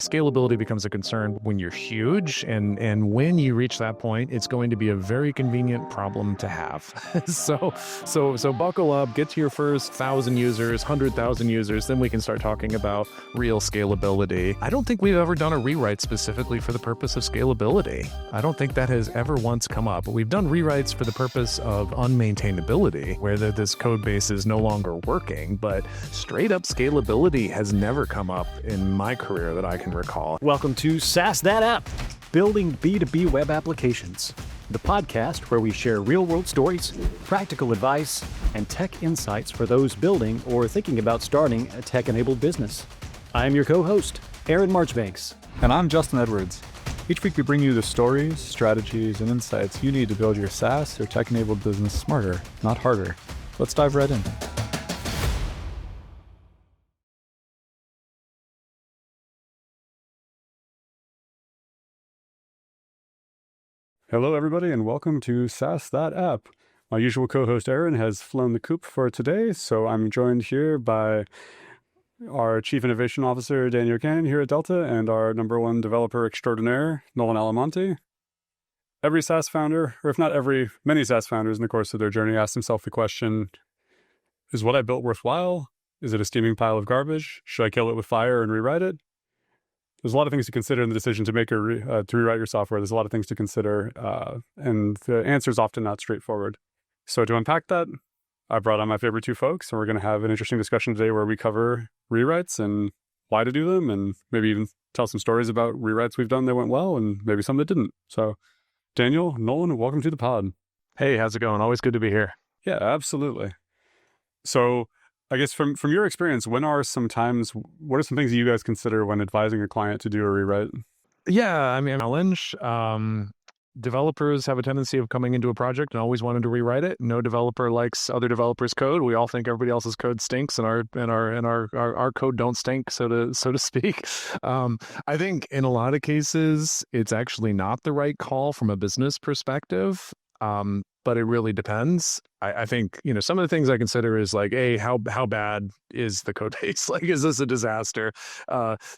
Scalability becomes a concern when you're huge, and when you reach that point, it's going to be a very convenient problem to have. So buckle up, get to your first 1,000 users, 100,000 users, then we can start talking about real scalability. I don't think we've ever done a rewrite specifically for the purpose of scalability. I don't think that has ever once come up. But we've done rewrites for the purpose of unmaintainability, where this code base is no longer working, but straight up scalability has never come up in my career that I can recall. Welcome to SaaS That App, building B2B Web Applications, the podcast where we share real-world stories, practical advice, and tech insights for those building or thinking about starting a tech-enabled business. I'm your co-host, Aaron Marchbanks. And I'm Justin Edwards. Each week we bring you the stories, strategies, and insights you need to build your SaaS or tech-enabled business smarter, not harder. Let's dive right in. Hello, everybody, and welcome to SaaS That App. My usual co-host Aaron has flown the coop for today, so I'm joined here by our Chief Innovation Officer, Daniel Kane, here at Delta, and our number one developer extraordinaire, Nolan Alimonti. Every SaaS founder, or if not every, many SaaS founders in the course of their journey ask themselves the question, is what I built worthwhile? Is it a steaming pile of garbage? Should I kill it with fire and rewrite it? There's a lot of things to consider in the decision to make to rewrite your software. There's a lot of things to consider, and the answer is often not straightforward. So to unpack that, I brought on my favorite two folks, and we're going to have an interesting discussion today where we cover rewrites and why to do them, and maybe even tell some stories about rewrites we've done that went well, and maybe some that didn't. So Daniel, Nolan, welcome to the pod. Hey, how's it going? Always good to be here. Yeah, absolutely. So I guess from your experience, what are some things that you guys consider when advising a client to do a rewrite? Yeah, I mean, challenge. Developers have a tendency of coming into a project and always wanting to rewrite it. No developer likes other developers' code. We all think everybody else's code stinks, and our code don't stink, so to speak. I think in a lot of cases, it's actually not the right call from a business perspective. But it really depends. I think, some of the things I consider is like, A, how bad is the code base? Like, is this a disaster?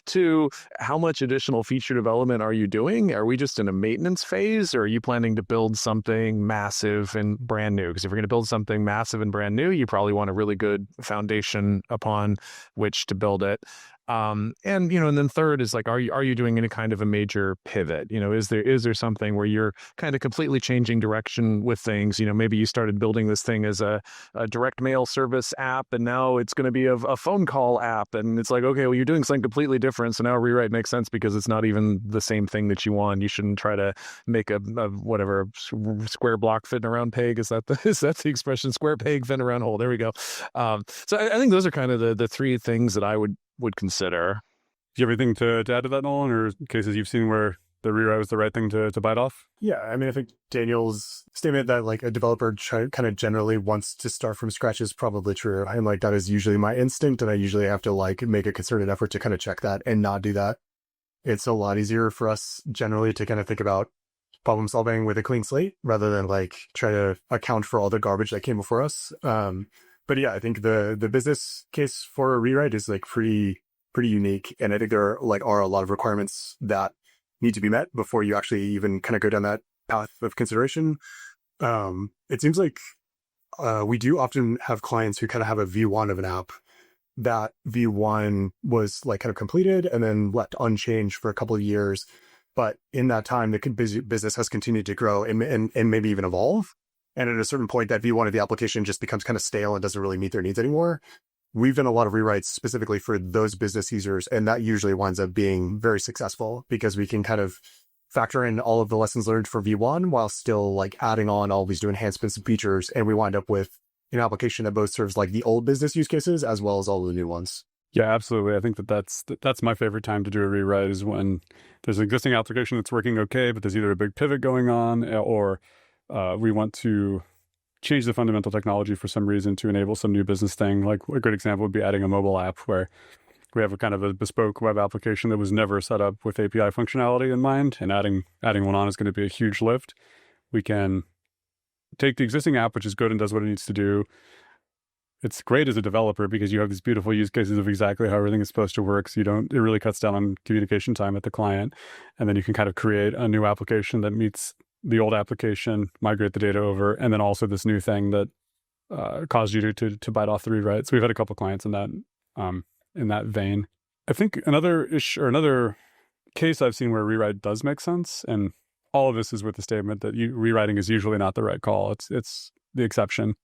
2, how much additional feature development are you doing? Are we just in a maintenance phase, or are you planning to build something massive and brand new? Because if you're going to build something massive and brand new, you probably want a really good foundation upon which to build it. And then third is like, are you doing any kind of a major pivot? Is there something where you're kind of completely changing direction with things? Maybe you started building this thing as a direct mail service app, and now it's going to be a phone call app. And it's like, okay, well, you're doing something completely different. So now a rewrite makes sense because it's not even the same thing that you want. You shouldn't try to make a whatever square block fitting around peg. Is that the expression? Square peg fitting around hole. There we go. So I think those are kind of the three things that I would consider. Do you have anything to add to that, Nolan, or cases you've seen where the rewrite was the right thing to bite off? Yeah, I mean, I think Daniel's statement that like a developer kind of generally wants to start from scratch is probably true. And like that is usually my instinct, and I usually have to like make a concerted effort to kind of check that and not do that. It's a lot easier for us generally to kind of think about problem solving with a clean slate rather than like try to account for all the garbage that came before us. But yeah, I think the business case for a rewrite is like pretty unique. And I think there are a lot of requirements that need to be met before you actually even kind of go down that path of consideration. It seems like we do often have clients who kind of have a V1 of an app. That V1 was like kind of completed and then left unchanged for a couple of years. But in that time, the business has continued to grow and maybe even evolve. And at a certain point, that V1 of the application just becomes kind of stale and doesn't really meet their needs anymore. We've done a lot of rewrites specifically for those business users, and that usually winds up being very successful because we can kind of factor in all of the lessons learned for V1 while still like adding on all these new enhancements and features, and we wind up with an application that both serves like the old business use cases as well as all the new ones. Yeah, absolutely. I think that's my favorite time to do a rewrite is when there's an existing application that's working okay, but there's either a big pivot going on or we want to change the fundamental technology for some reason to enable some new business thing. Like a good example would be adding a mobile app where we have a kind of a bespoke web application that was never set up with API functionality in mind, and adding one on is going to be a huge lift. We can take the existing app, which is good and does what it needs to do, it's great as a developer because you have these beautiful use cases of exactly how everything is supposed to work. So it really cuts down on communication time at the client. And then you can kind of create a new application that meets the old application, migrate the data over, and then also this new thing that caused you to bite off the rewrite. So we've had a couple clients in that vein. I think another case I've seen where rewrite does make sense, and all of this is with the statement that rewriting is usually not the right call. It's the exception.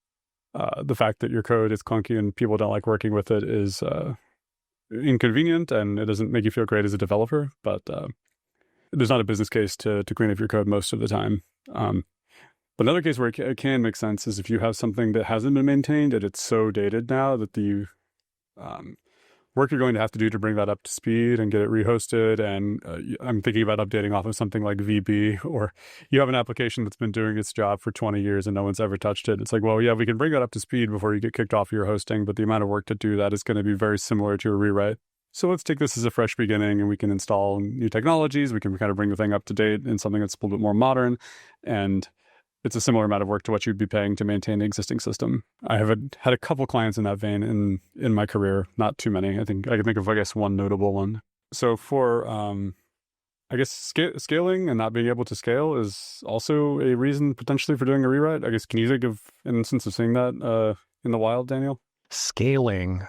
The fact that your code is clunky and people don't like working with it is inconvenient, and it doesn't make you feel great as a developer. But there's not a business case to clean up your code most of the time. But another case where it can make sense is if you have something that hasn't been maintained and it's so dated now that the work you're going to have to do to bring that up to speed and get it rehosted. And I'm thinking about updating off of something like VB, or you have an application that's been doing its job for 20 years and no one's ever touched it. It's like, well, yeah, we can bring that up to speed before you get kicked off your hosting, but the amount of work to do that is going to be very similar to a rewrite. So let's take this as a fresh beginning, and we can install new technologies. We can kind of bring the thing up to date in something that's a little bit more modern. And it's a similar amount of work to what you'd be paying to maintain the existing system. I have had a couple clients in that vein in my career, not too many. I think I can think of, one notable one. So for, I guess, scaling and not being able to scale is also a reason potentially for doing a rewrite. I guess, can you think of an instance of seeing that in the wild, Daniel? Scaling.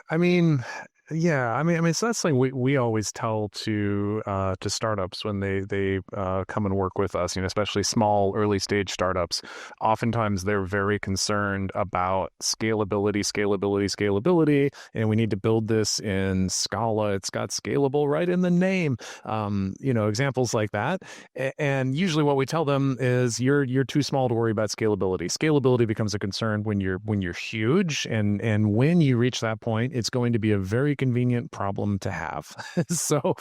Yeah, so that's something we always tell to startups when they come and work with us, especially small early stage startups. Oftentimes they're very concerned about scalability, and we need to build this in Scala. It's got scalable right in the name. Examples like that. And usually what we tell them is you're too small to worry about scalability. Scalability becomes a concern when you're huge, and when you reach that point, it's going to be a very convenient problem to have. So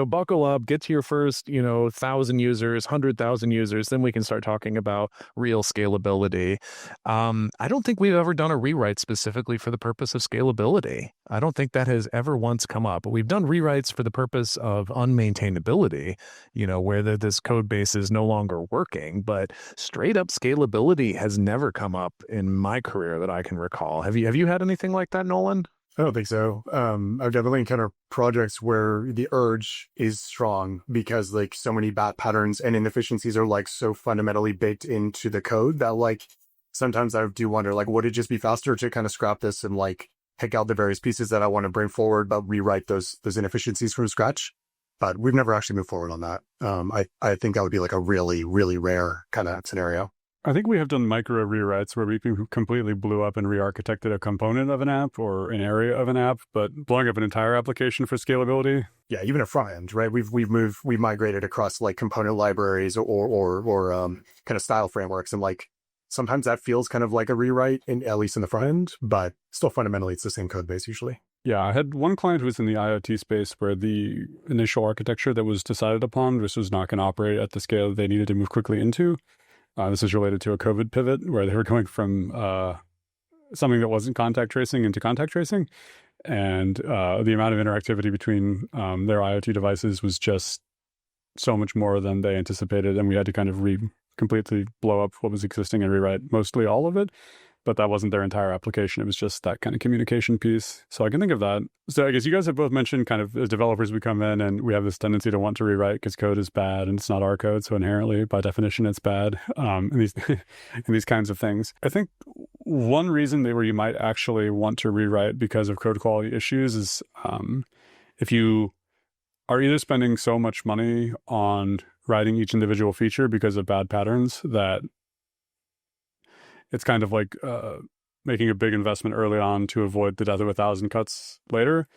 buckle up, get to your first, 1,000 users, 100,000 users, then we can start talking about real scalability. I don't think we've ever done a rewrite specifically for the purpose of scalability. I don't think that has ever once come up. But we've done rewrites for the purpose of unmaintainability, where this code base is no longer working. But straight up scalability has never come up in my career that I can recall. Have you had anything like that, Nolan? I don't think so. I've definitely encountered projects where the urge is strong because so many bad patterns and inefficiencies are so fundamentally baked into the code that sometimes I do wonder would it just be faster to kind of scrap this and pick out the various pieces that I want to bring forward, but rewrite those inefficiencies from scratch. But we've never actually moved forward on that. I think that would be a really, really rare kind of scenario. I think we have done micro rewrites where we completely blew up and re-architected a component of an app or an area of an app, but blowing up an entire application for scalability. Yeah, even a front end, right? We've migrated across component libraries or kind of style frameworks, and sometimes that feels kind of like a rewrite at least in the front end, but still fundamentally it's the same code base usually. Yeah, I had one client who was in the IoT space where the initial architecture that was decided upon just was not going to operate at the scale they needed to move quickly into. This is related to a COVID pivot where they were going from something that wasn't contact tracing into contact tracing. And the amount of interactivity between their IoT devices was just so much more than they anticipated. And we had to kind of completely blow up what was existing and rewrite mostly all of it. But that wasn't their entire application. It was just that kind of communication piece. So I can think of that. So I guess you guys have both mentioned kind of as developers, we come in and we have this tendency to want to rewrite because code is bad and it's not our code. So inherently, by definition, it's bad in these kinds of things. I think one reason where you might actually want to rewrite because of code quality issues is if you are either spending so much money on writing each individual feature because of bad patterns that it's kind of making a big investment early on to avoid the death of 1,000 cuts later.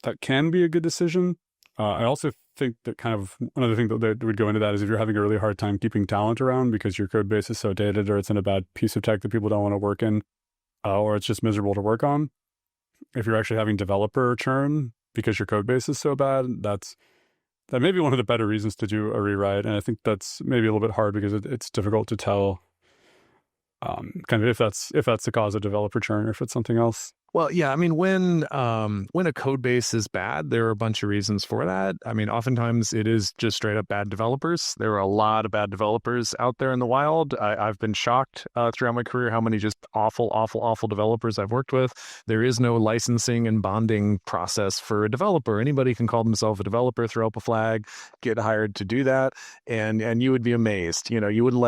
That can be a good decision. I also think that kind of another thing that would go into that is if you're having a really hard time keeping talent around because your code base is so dated or it's in a bad piece of tech that people don't want to work in, or it's just miserable to work on. If you're actually having developer churn because your code base is so bad, that may be one of the better reasons to do a rewrite. And I think that's maybe a little bit hard because it's difficult to tell kind of if that's the cause of developer churn or if it's something else. Well, yeah, I mean, when a code base is bad, there are a bunch of reasons for that. I mean, oftentimes it is just straight up bad developers. There are a lot of bad developers out there in the wild. I've been shocked throughout my career how many just awful developers I've worked with. There is no licensing and bonding process for a developer. Anybody can call themselves a developer, throw up a flag, get hired to do that, and you would be amazed. You know, you wouldn't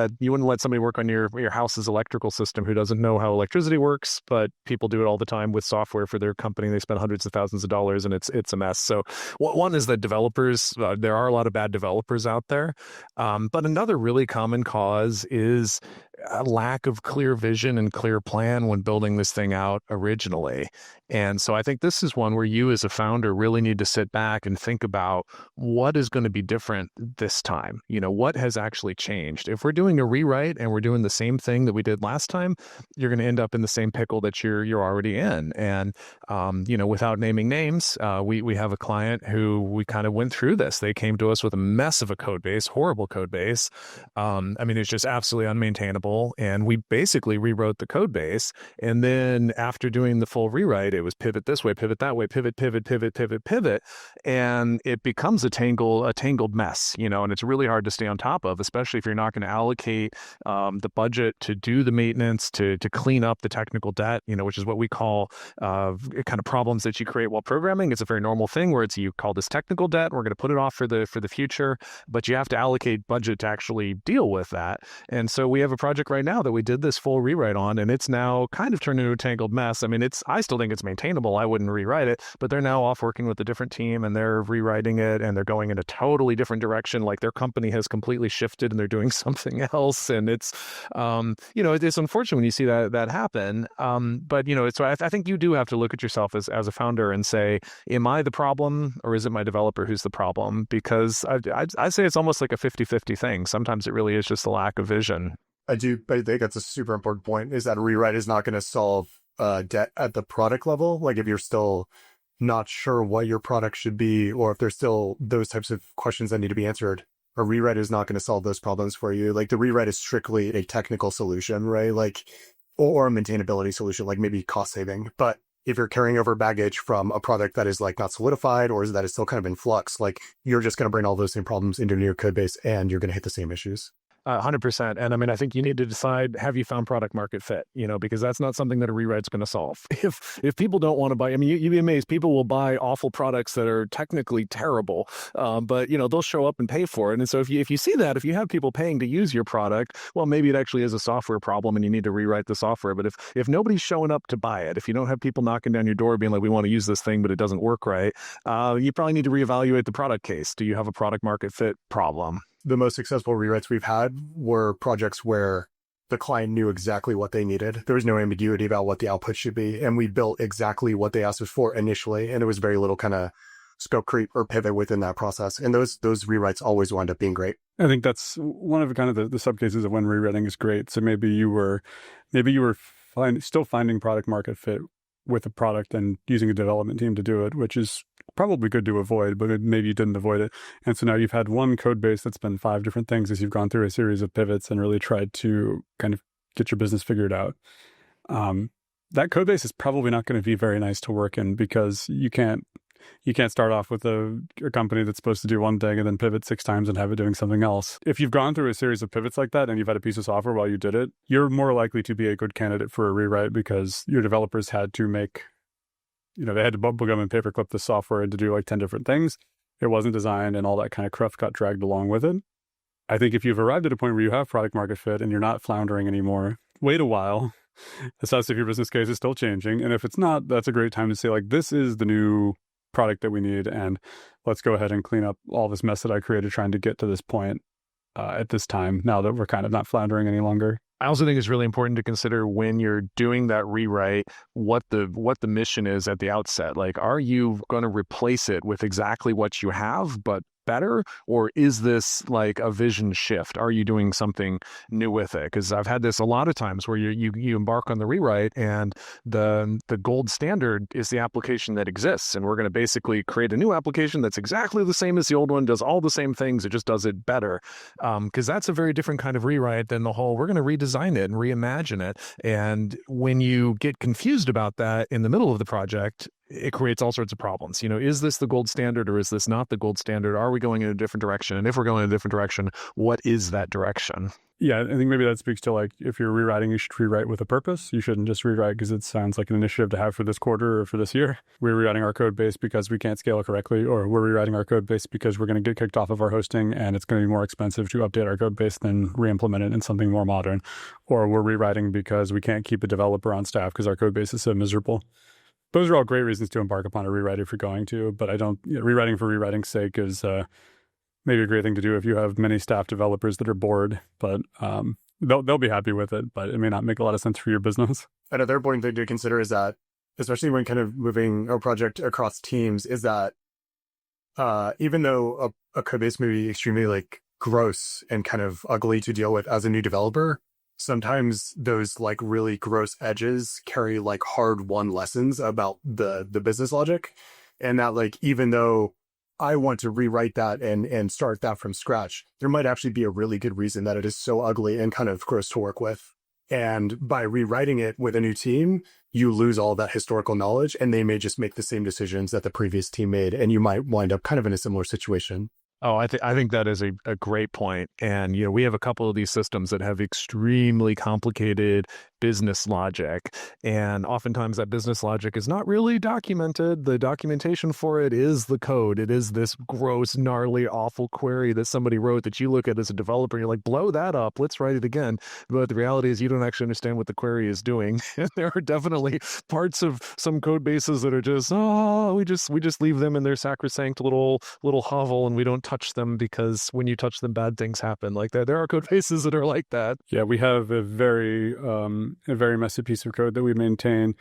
let somebody work on your house's electrical system who doesn't know how electricity works, but people do it all the time with software for their company. They spend hundreds of thousands of dollars, and it's a mess. So one is that developers, there are a lot of bad developers out there. But another really common cause is a lack of clear vision and clear plan when building this thing out originally. And so I think this is one where you as a founder really need to sit back and think about what is going to be different this time. You know, what has actually changed? If we're doing a rewrite and we're doing the same thing that we did last time, you're going to end up in the same pickle that you're already in. And, you know, without naming names, we have a client who we kind of went through this. They came to us with a mess of a code base, horrible code base. I mean, it's just absolutely unmaintainable. And we basically rewrote the code base. And then after doing the full rewrite, it was pivot this way, pivot that way, pivot. And it becomes a tangled mess, you know, and it's really hard to stay on top of, especially if you're not going to allocate the budget to do the maintenance, to clean up the technical debt, you know, which is what we call kind of problems that you create while programming. It's a very normal thing where you call this technical debt. We're going to put it off for the future, but you have to allocate budget to actually deal with that. And so we have a project right now that we did this full rewrite on, and it's now kind of turned into a tangled mess. I mean, I still think it's maintainable. I wouldn't rewrite it, but they're now off working with a different team, and they're rewriting it, and they're going in a totally different direction. Like their company has completely shifted, and they're doing something else. And it's, you know, it's unfortunate when you see that happen. But you know, I think you do have to look at yourself as a founder and say, am I the problem, or is it my developer who's the problem? Because I'd say it's almost like a 50-50 thing. Sometimes it really is just a lack of vision. I think that's a super important point, is that a rewrite is not going to solve debt at the product level. Like if you're still not sure what your product should be, or if there's still those types of questions that need to be answered, a rewrite is not going to solve those problems for you. Like the rewrite is strictly a technical solution, right? Like, or a maintainability solution, like maybe cost saving. But if you're carrying over baggage from a product that is like not solidified, or that is still kind of in flux, like you're just going to bring all those same problems into your code base, and you're going to hit the same issues. 100%. And I mean, I think you need to decide, have you found product market fit, you know, because that's not something that a rewrite's going to solve. If people don't want to buy, I mean, you'd be amazed. People will buy awful products that are technically terrible, but you know, they'll show up and pay for it. And so if you see that, if you have people paying to use your product, well, maybe it actually is a software problem and you need to rewrite the software. But if nobody's showing up to buy it, if you don't have people knocking down your door being like, we want to use this thing, but it doesn't work right, you probably need to reevaluate the product case. Do you have a product market fit problem? The most successful rewrites we've had were projects where the client knew exactly what they needed. There was no ambiguity about what the output should be. And we built exactly what they asked us for initially. And there was very little kind of scope creep or pivot within that process. And those rewrites always wind up being great. I think that's one of kind of the subcases of when rewriting is great. So maybe you were still finding product market fit with a product and using a development team to do it, which is probably good to avoid, but maybe you didn't avoid it. And so now you've had one code base that's been 5 different things as you've gone through a series of pivots and really tried to kind of get your business figured out. That code base is probably not going to be very nice to work in, because you can't start off with a company that's supposed to do one thing and then pivot 6 times and have it doing something else. If you've gone through a series of pivots like that and you've had a piece of software while you did it, you're more likely to be a good candidate for a rewrite, because your developers had to make, they had to bubblegum and paperclip the software to do like 10 different things. It wasn't designed, and all that kind of cruff got dragged along with it. I think if you've arrived at a point where you have product market fit and you're not floundering anymore, wait a while. Assess if your business case is still changing. And if it's not, that's a great time to say, like, this is the new product that we need, and let's go ahead and clean up all this mess that I created trying to get to this point at this time, now that we're kind of not floundering any longer. I also think it's really important to consider, when you're doing that rewrite, what the mission is at the outset. Like, are you going to replace it with exactly what you have, but better, or is this like a vision shift? Are you doing something new with it? Because I've had this a lot of times where you embark on the rewrite, and the gold standard is the application that exists, and we're going to basically create a new application that's exactly the same as the old one, does all the same things, it just does it better. Because that's a very different kind of rewrite than the whole we're going to redesign it and reimagine it. And when you get confused about that in the middle of the project, it creates all sorts of problems. Is this the gold standard or is this not the gold standard? Are we going in a different direction? And if we're going in a different direction, what is that direction? Yeah, I think maybe that speaks to like, if you're rewriting, you should rewrite with a purpose. You shouldn't just rewrite because it sounds like an initiative to have for this quarter or for this year. We're rewriting our code base because we can't scale it correctly, or we're rewriting our code base because we're going to get kicked off of our hosting and it's going to be more expensive to update our code base than re-implement it in something more modern. Or we're rewriting because we can't keep a developer on staff because our code base is so miserable. Those are all great reasons to embark upon a rewrite if you're going to, but rewriting for rewriting's sake is maybe a great thing to do if you have many staff developers that are bored, but they'll be happy with it, but it may not make a lot of sense for your business. Another important thing to consider is that, especially when kind of moving a project across teams, is that even though a code base may be extremely like gross and kind of ugly to deal with as a new developer, sometimes those like really gross edges carry like hard-won lessons about the business logic. And that like, even though I want to rewrite that and start that from scratch, there might actually be a really good reason that it is so ugly and kind of gross to work with. And by rewriting it with a new team, you lose all that historical knowledge and they may just make the same decisions that the previous team made. And you might wind up kind of in a similar situation. Oh, I think that is a great point. And, we have a couple of these systems that have extremely complicated business logic. And oftentimes that business logic is not really documented. The documentation for it is the code. It is this gross, gnarly, awful query that somebody wrote that you look at as a developer and you're like, blow that up. Let's write it again. But the reality is you don't actually understand what the query is doing. And there are definitely parts of some code bases that are just, we just leave them in their sacrosanct little hovel and we don't touch them because when you touch them, bad things happen. Like that. There are code bases that are like that. Yeah, we have a very messy piece of code that we maintain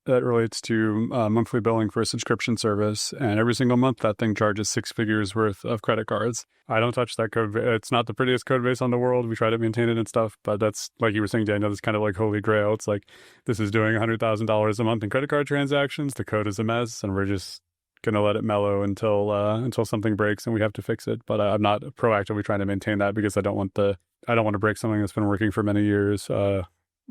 that relates to monthly billing for a subscription service. And every single month, that thing charges 6 figures worth of credit cards. I don't touch that code. It's not the prettiest code base on the world. We try to maintain it and stuff. But that's, like you were saying, Daniel, that's kind of like holy grail. It's like, this is doing $100,000 a month in credit card transactions. The code is a mess. And we're just going to let it mellow until something breaks and we have to fix it. But I'm not proactively trying to maintain that because I don't want to break something that's been working for many years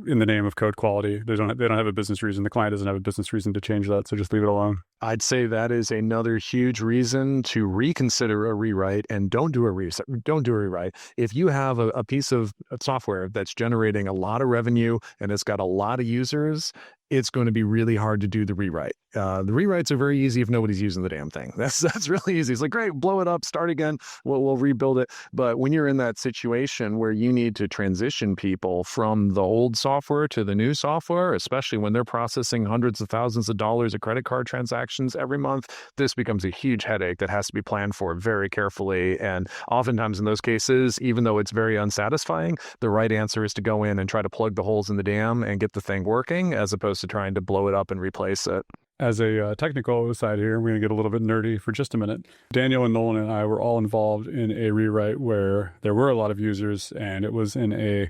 in the name of code quality. They don't have a business reason. The client doesn't have a business reason to change that. So just leave it alone. I'd say that is another huge reason to reconsider a rewrite and don't do a rewrite. If you have a piece of software that's generating a lot of revenue and it's got a lot of users, it's going to be really hard to do the rewrite. The rewrites are very easy if nobody's using the damn thing. That's really easy. It's like, great, blow it up, start again, we'll rebuild it. But when you're in that situation where you need to transition people from the old software to the new software, especially when they're processing hundreds of thousands of dollars of credit card transactions every month, this becomes a huge headache that has to be planned for very carefully. And oftentimes in those cases, even though it's very unsatisfying, the right answer is to go in and try to plug the holes in the dam and get the thing working, as opposed to trying to blow it up and replace it. As a technical side here, we're going to get a little bit nerdy for just a minute. Daniel and Nolan and I were all involved in a rewrite where there were a lot of users and it was in a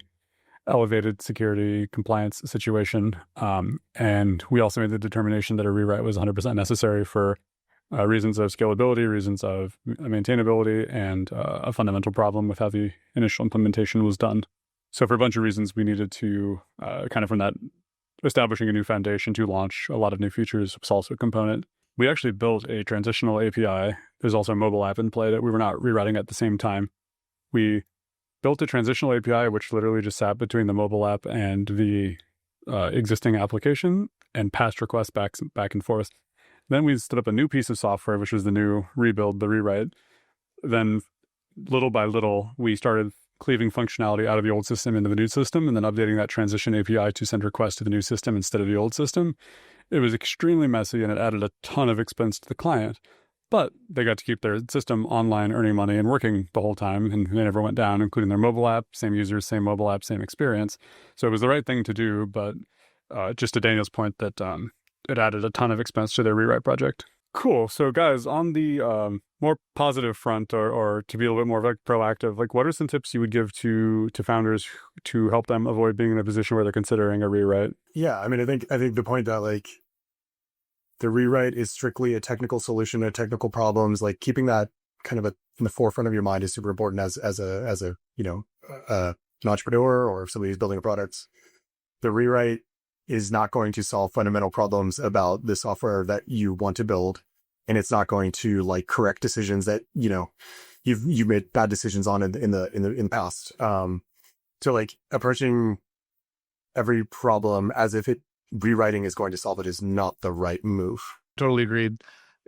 elevated security compliance situation. And we also made the determination that a rewrite was 100% necessary for reasons of scalability, reasons of maintainability, and a fundamental problem with how the initial implementation was done. So for a bunch of reasons, we needed to kind of from that establishing a new foundation to launch a lot of new features was also a component. We actually built a transitional API. There's also a mobile app in play that we were not rewriting at the same time. We built a transitional API, which literally just sat between the mobile app and the existing application and passed requests back and forth. Then we stood up a new piece of software, which was the new rebuild, the rewrite. Then little by little, we started cleaving functionality out of the old system into the new system and then updating that transition API to send requests to the new system instead of the old system. It was extremely messy and it added a ton of expense to the client, but they got to keep their system online, earning money and working the whole time, and they never went down, including their mobile app, same users, same mobile app, same experience. So it was the right thing to do, but just to Daniel's point that it added a ton of expense to their rewrite project. Cool. So, guys, on the more positive front, or to be a little bit more like proactive, like what are some tips you would give to founders to help them avoid being in a position where they're considering a rewrite? Yeah, I mean, I think the point that like the rewrite is strictly a technical solution to technical problems, like keeping that kind of in the forefront of your mind is super important as a an entrepreneur or somebody who's building a product. The rewrite is not going to solve fundamental problems about the software that you want to build, and it's not going to like correct decisions that you've made bad decisions on in the past. So like approaching every problem as if rewriting is going to solve it is not the right move. Totally agreed.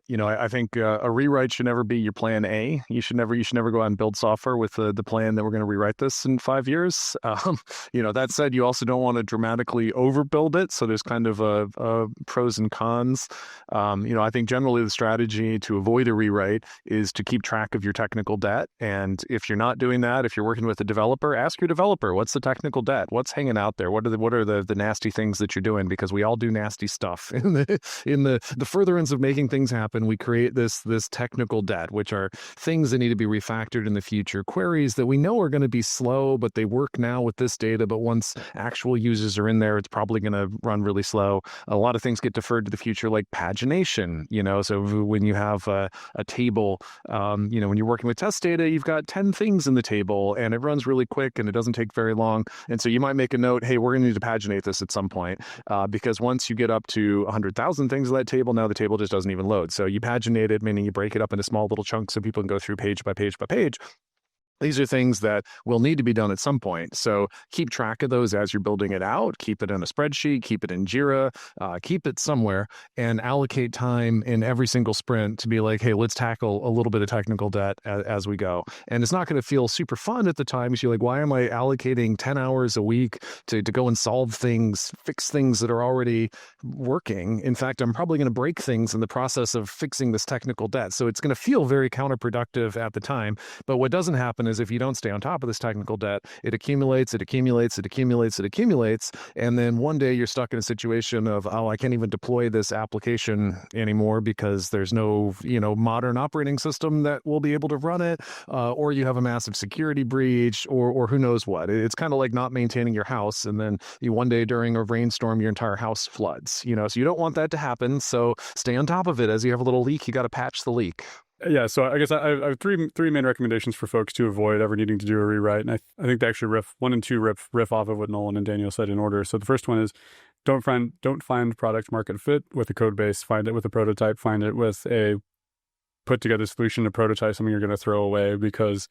I think a rewrite should never be your plan A. You should never go out and build software with the plan that we're going to rewrite this in 5 years. That said, you also don't want to dramatically overbuild it. So there's kind of a pros and cons. I think generally the strategy to avoid a rewrite is to keep track of your technical debt. And if you're not doing that, if you're working with a developer, ask your developer, what's the technical debt? What's hanging out there? What are the nasty things that you're doing? Because we all do nasty stuff in the furtherance of making things happen. We create this technical debt, which are things that need to be refactored in the future, queries that we know are going to be slow, but they work now with this data. But once actual users are in there, it's probably going to run really slow. A lot of things get deferred to the future, like pagination. So when you have a table, when you're working with test data, you've got 10 things in the table, and it runs really quick, and it doesn't take very long. And so you might make a note, hey, we're going to need to paginate this at some point, because once you get up to 100,000 things in that table, now the table just doesn't even load. So you paginate it, meaning you break it up into small little chunks so people can go through page by page by page. These are things that will need to be done at some point. So keep track of those as you're building it out. Keep it in a spreadsheet, keep it in Jira, keep it somewhere, and allocate time in every single sprint to be like, hey, let's tackle a little bit of technical debt as we go. And it's not going to feel super fun at the time. You're like, why am I allocating 10 hours a week to go and solve things, fix things that are already working? In fact, I'm probably going to break things in the process of fixing this technical debt. So it's going to feel very counterproductive at the time. But what doesn't happen is if you don't stay on top of this technical debt, it accumulates, and then one day you're stuck in a situation of, I can't even deploy this application anymore because there's no, modern operating system that will be able to run it, or you have a massive security breach, or who knows what. It's kind of like not maintaining your house, and then one day during a rainstorm, your entire house floods. So you don't want that to happen. So stay on top of it. As you have a little leak, you got to patch the leak. Yeah, so I guess I have three main recommendations for folks to avoid ever needing to do a rewrite, and I think they actually one and two riff off of what Nolan and Daniel said in order. So the first one is don't find product market fit with a code base. Find it with a prototype. Find it with a put together solution to prototype something you're going to throw away, because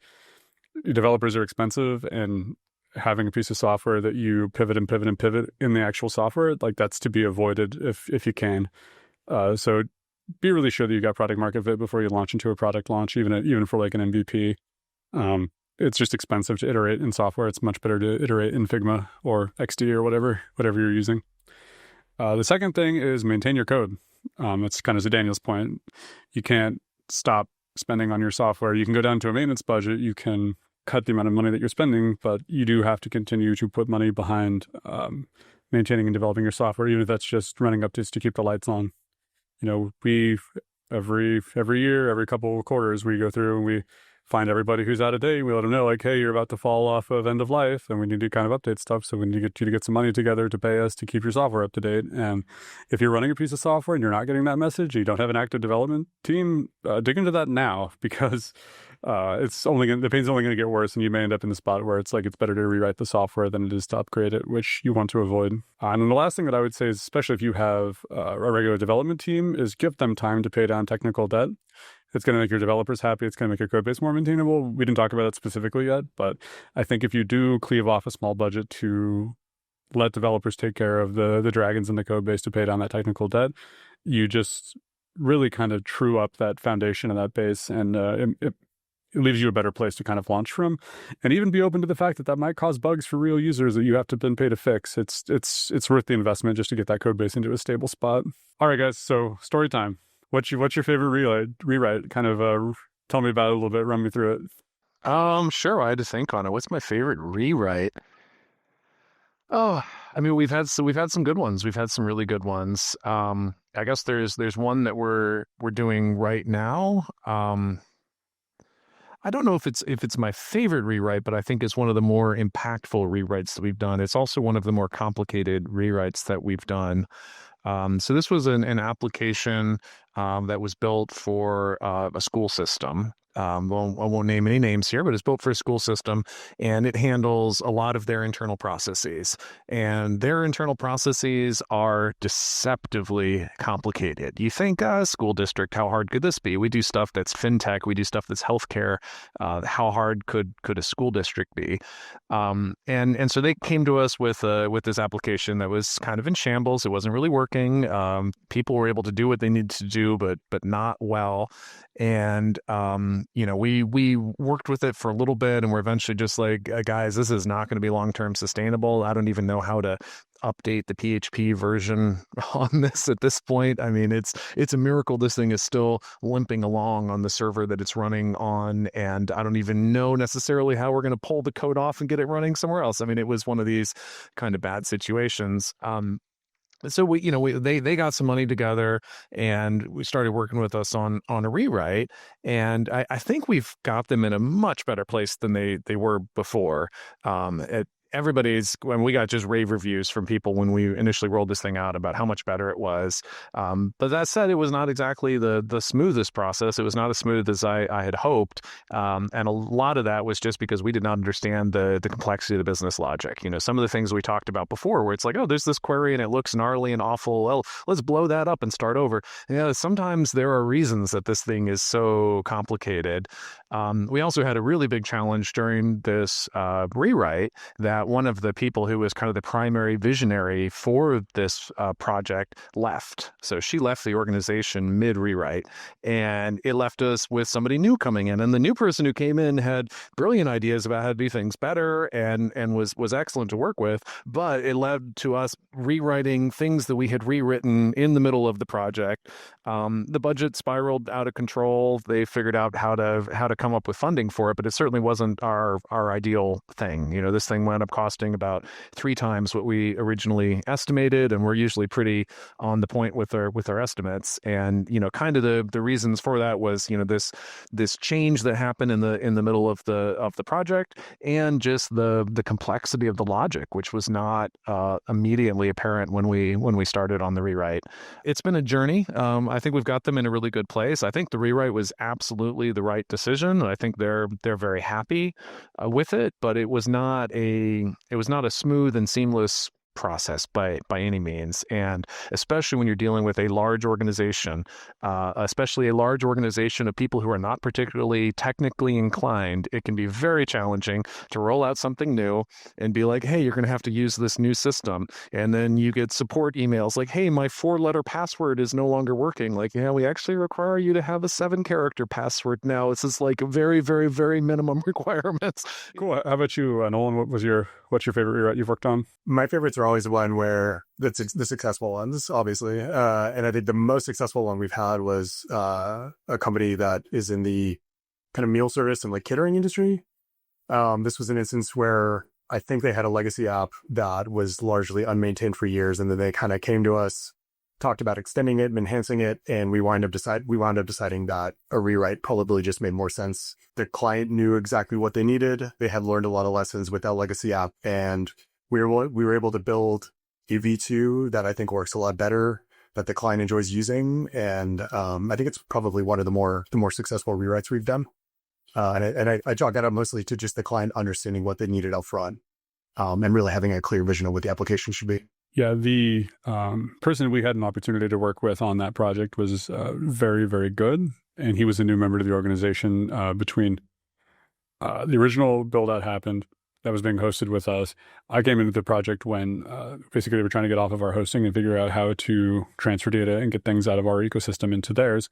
developers are expensive, and having a piece of software that you pivot in the actual software, like that's to be avoided if you can. So be really sure that you got product market fit before you launch into a product launch, even for like an MVP. It's just expensive to iterate in software. It's much better to iterate in Figma or XD or whatever you're using. The second thing is maintain your code. That's kind of to Daniel's point. You can't stop spending on your software. You can go down to a maintenance budget. You can cut the amount of money that you're spending, but you do have to continue to put money behind maintaining and developing your software, even if that's just running updates to keep the lights on. We every year, every couple of quarters, we go through and we find everybody who's out of date. We let them know, like, hey, you're about to fall off of end of life, and we need to kind of update stuff. So we need you to get some money together to pay us to keep your software up to date. And if you're running a piece of software and you're not getting that message, you don't have an active development team, dig into that now, because the pain's only going to get worse, and you may end up in the spot where it's better to rewrite the software than it is to upgrade it, which you want to avoid. And then the last thing that I would say is, especially if you have a regular development team, is give them time to pay down technical debt. It's going to make your developers happy. It's going to make your code base more maintainable. We didn't talk about that specifically yet, but I think if you do cleave off a small budget to let developers take care of the dragons in the code base to pay down that technical debt, you just really kind of true up that foundation and that base, and it leaves you a better place to kind of launch from, and even be open to the fact that might cause bugs for real users that you have to then pay to fix. It's worth the investment just to get that code base into a stable spot. All right, guys. So story time. What's your favorite rewrite? Kind of tell me about it a little bit. Run me through it. Sure. I had to think on it. What's my favorite rewrite? Oh, I mean, we've had some good ones. We've had some really good ones. And I guess there's one that we're doing right now. I don't know if it's my favorite rewrite, but I think it's one of the more impactful rewrites that we've done. It's also one of the more complicated rewrites that we've done. So this was an application that was built for a school system. I won't name any names here, but it's built for a school system, and it handles a lot of their internal processes. And their internal processes are deceptively complicated. You think, school district, how hard could this be? We do stuff that's fintech. We do stuff that's healthcare. How hard could a school district be? And so they came to us with this application that was kind of in shambles. It wasn't really working. People were able to do what they needed to do, but not well. And we worked with it for a little bit, and we're eventually just like, guys, this is not going to be long-term sustainable. I don't even know how to update the PHP version on this at this point. I mean, it's a miracle this thing is still limping along on the server that it's running on, and I don't even know necessarily how we're going to pull the code off and get it running somewhere else. I mean, it was one of these kind of bad situations. So they got some money together, and we started working with us on a rewrite. And I think we've got them in a much better place than they were before. When we got just rave reviews from people when we initially rolled this thing out about how much better it was. But that said, it was not exactly the smoothest process. It was not as smooth as I had hoped. And a lot of that was just because we did not understand the complexity of the business logic. Some of the things we talked about before where it's like, oh, there's this query and it looks gnarly and awful. Well, let's blow that up and start over. Sometimes there are reasons that this thing is so complicated. We also had a really big challenge during this rewrite that one of the people who was kind of the primary visionary for this project left. So she left the organization mid-rewrite, and it left us with somebody new coming in. And the new person who came in had brilliant ideas about how to do things better and was excellent to work with, but it led to us rewriting things that we had rewritten in the middle of the project. The budget spiraled out of control. They figured out how to come up with funding for it, but it certainly wasn't our ideal thing. This thing went up costing about 3 times what we originally estimated, and we're usually pretty on the point with our estimates. And kind of the reasons for that was this change that happened in the middle of the project, and just the complexity of the logic, which was not immediately apparent when we started on the rewrite. It's been a journey. I think we've got them in a really good place. I think the rewrite was absolutely the right decision. I think they're very happy with it, but it was not a smooth and seamless process by any means. And especially when you're dealing with a large organization, especially a large organization of people who are not particularly technically inclined, it can be very challenging to roll out something new and be like, hey, you're going to have to use this new system. And then you get support emails like, hey, my 4-letter password is no longer working. Like, yeah, we actually require you to have a 7-character password now. This is like very, very, very minimum requirements. Cool. How about you, Nolan? What's your favorite rewrite you've worked on? My favorites are always the one where that's the successful ones, obviously. And I think the most successful one we've had was a company that is in the kind of meal service and like catering industry. This was an instance where I think they had a legacy app that was largely unmaintained for years, and then they kind of came to us, talked about extending it and enhancing it, and we wound up deciding that a rewrite probably just made more sense. The client knew exactly what they needed. They had learned a lot of lessons with that legacy app, and we were able to build a V2 that I think works a lot better, that the client enjoys using, and I think it's probably one of the more successful rewrites we've done. And I chalk that up mostly to just the client understanding what they needed up front, and really having a clear vision of what the application should be. Yeah, the person we had an opportunity to work with on that project was very, very good. And he was a new member to the organization between the original build-out happened that was being hosted with us. I came into the project when basically they were trying to get off of our hosting and figure out how to transfer data and get things out of our ecosystem into theirs.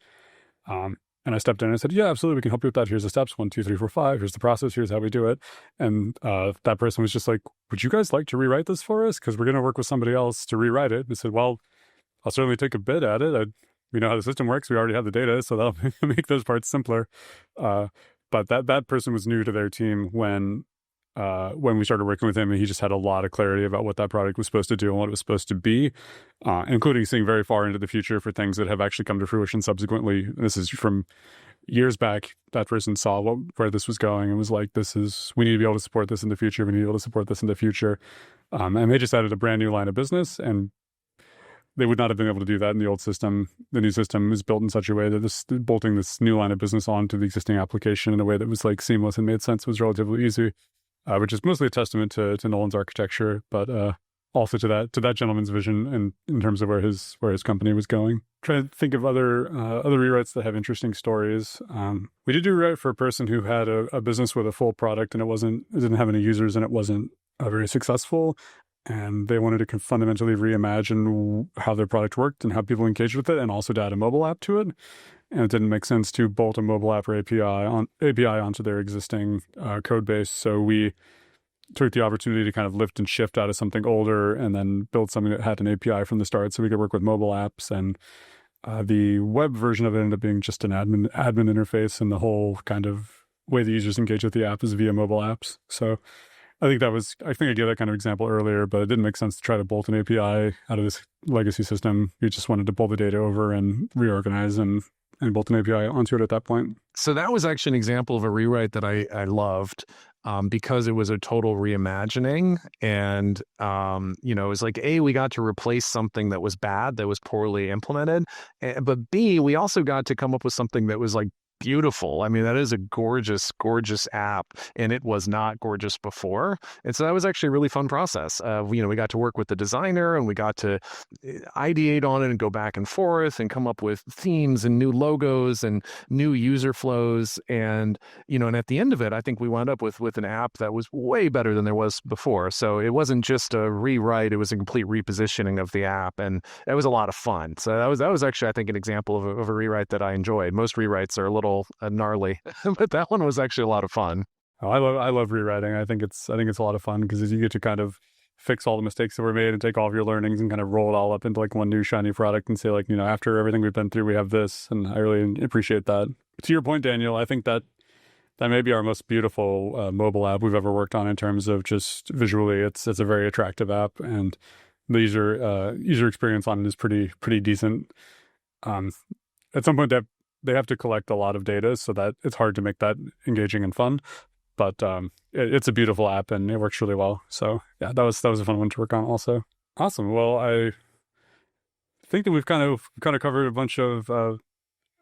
And I stepped in and I said, yeah, absolutely, we can help you with that. Here's the steps, 1, 2, 3, 4, 5. Here's the process. Here's how we do it. And that person was just like, would you guys like to rewrite this for us? Because we're going to work with somebody else to rewrite it. And I said, well, I'll certainly take a bid at it. We know how the system works. We already have the data, so that'll make those parts simpler. But that person was new to their team when when we started working with him, and he just had a lot of clarity about what that product was supposed to do and what it was supposed to be, including seeing very far into the future for things that have actually come to fruition subsequently. This is from years back. That person saw where this was going and was like, we need to be able to support this in the future. We need to be able to support this in the future. And they just added a brand new line of business, and they would not have been able to do that in the old system. The new system is built in such a way that bolting this new line of business onto the existing application in a way that was like seamless and made sense was relatively easy, which is mostly a testament to Nolan's architecture, but also to that gentleman's vision and in terms of where his company was going. Trying to think of other rewrites that have interesting stories. We did do a rewrite for a person who had a business with a full product, and it didn't have any users, and it wasn't very successful. And they wanted to fundamentally reimagine how their product worked and how people engaged with it, and also to add a mobile app to it. And it didn't make sense to bolt a mobile app or API onto their existing code base. So we took the opportunity to kind of lift and shift out of something older and then build something that had an API from the start, so we could work with mobile apps. And the web version of it ended up being just an admin interface, and the whole kind of way the users engage with the app is via mobile apps. So I think I gave that kind of example earlier, but it didn't make sense to try to bolt an API out of this legacy system. We just wanted to pull the data over and reorganize and bolt an API onto it at that point. So that was actually an example of a rewrite that I loved, because it was a total reimagining. And, it was like, A, we got to replace something that was bad, that was poorly implemented. But B, we also got to come up with something that was like beautiful. I mean, that is a gorgeous, gorgeous app, and it was not gorgeous before. And so that was actually a really fun process. We got to work with the designer, and we got to ideate on it and go back and forth and come up with themes and new logos and new user flows. And, and at the end of it, I think we wound up with an app that was way better than there was before. So it wasn't just a rewrite, it was a complete repositioning of the app. And it was a lot of fun. So that was actually, I think, an example of a rewrite that I enjoyed. Most rewrites are a little gnarly, but that one was actually a lot of fun. Oh, I love rewriting. I think it's a lot of fun because you get to kind of fix all the mistakes that were made and take all of your learnings and kind of roll it all up into like one new shiny product and say like, after everything we've been through, we have this. And I really appreciate that. To your point, Daniel, I think that may be our most beautiful mobile app we've ever worked on in terms of just visually. It's a very attractive app, and the user experience on it is pretty decent. At some point, they have to collect a lot of data, so that it's hard to make that engaging and fun. But it's a beautiful app, and it works really well. So yeah, that was a fun one to work on also. Awesome. Well, I think that we've kind of covered a bunch of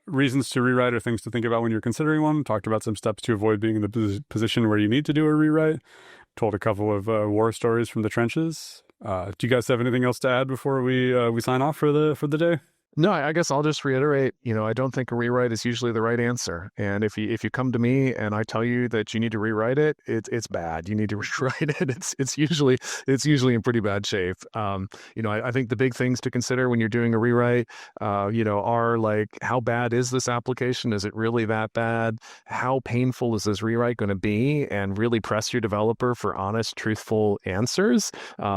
reasons to rewrite or things to think about when you're considering one. Talked about some steps to avoid being in the position where you need to do a rewrite. Told a couple of war stories from the trenches. Do you guys have anything else to add before we sign off for the day? No, I guess I'll just reiterate, I don't think a rewrite is usually the right answer. And if you come to me and I tell you that you need to rewrite it, it's bad. You need to rewrite it. It's usually in pretty bad shape. I think the big things to consider when you're doing a rewrite, are like, how bad is this application? Is it really that bad? How painful is this rewrite going to be? And really press your developer for honest, truthful answers,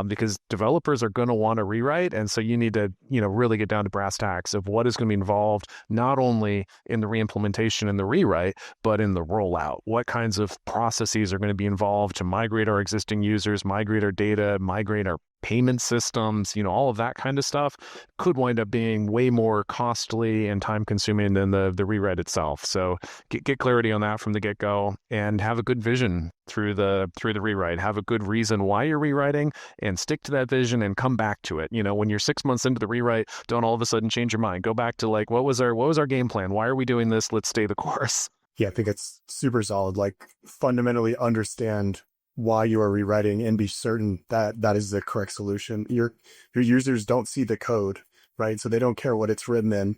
because developers are going to want to rewrite. And so you need to, really get down to brass tacks of what is going to be involved, not only in the reimplementation and the rewrite, but in the rollout. What kinds of processes are going to be involved to migrate our existing users, migrate our data, migrate our payment systems, all of that kind of stuff could wind up being way more costly and time consuming than the rewrite itself. So get clarity on that from the get-go, and have a good vision through the rewrite. Have a good reason why you're rewriting, and stick to that vision and come back to it. When you're 6 months into the rewrite, don't all of a sudden change your mind. Go back to like, what was our game plan? Why are we doing this? Let's stay the course. Yeah, I think it's super solid. Like, fundamentally understand why you are rewriting and be certain that that is the correct solution. Your users don't see the code, right? So they don't care what it's written in.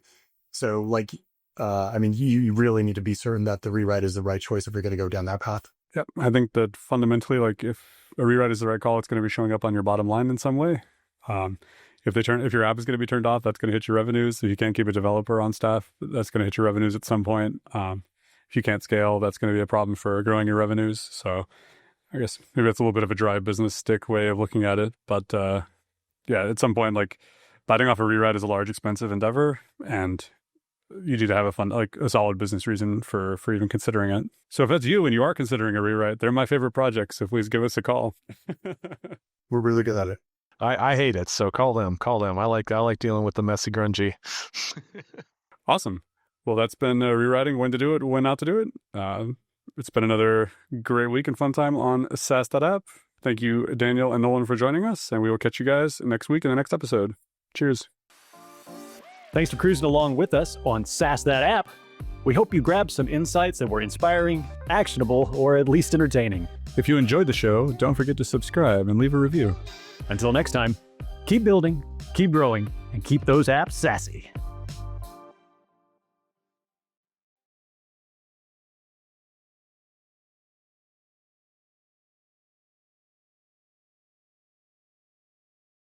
So like, you really need to be certain that the rewrite is the right choice if you're going to go down that path. Yeah, I think that fundamentally, like, if a rewrite is the right call, it's going to be showing up on your bottom line in some way. If your app is going to be turned off, that's going to hit your revenues. If you can't keep a developer on staff, that's going to hit your revenues at some point. If you can't scale, that's going to be a problem for growing your revenues. So I guess maybe that's a little bit of a dry business stick way of looking at it. But at some point, like, biting off a rewrite is a large, expensive endeavor. And you need to have a solid business reason for even considering it. So if that's you and you are considering a rewrite, they're my favorite projects. So please give us a call. We're really good at it. I hate it, so call them. I like dealing with the messy grungy. Awesome. Well, that's been rewriting when to do it, when not to do it. It's been another great week and fun time on SaaS That App. Thank you, Daniel and Nolan, for joining us, and we will catch you guys next week in the next episode. Cheers. Thanks for cruising along with us on SaaS That App. We hope you grabbed some insights that were inspiring, actionable, or at least entertaining. If you enjoyed the show, don't forget to subscribe and leave a review. Until next time, keep building, keep growing, and keep those apps sassy.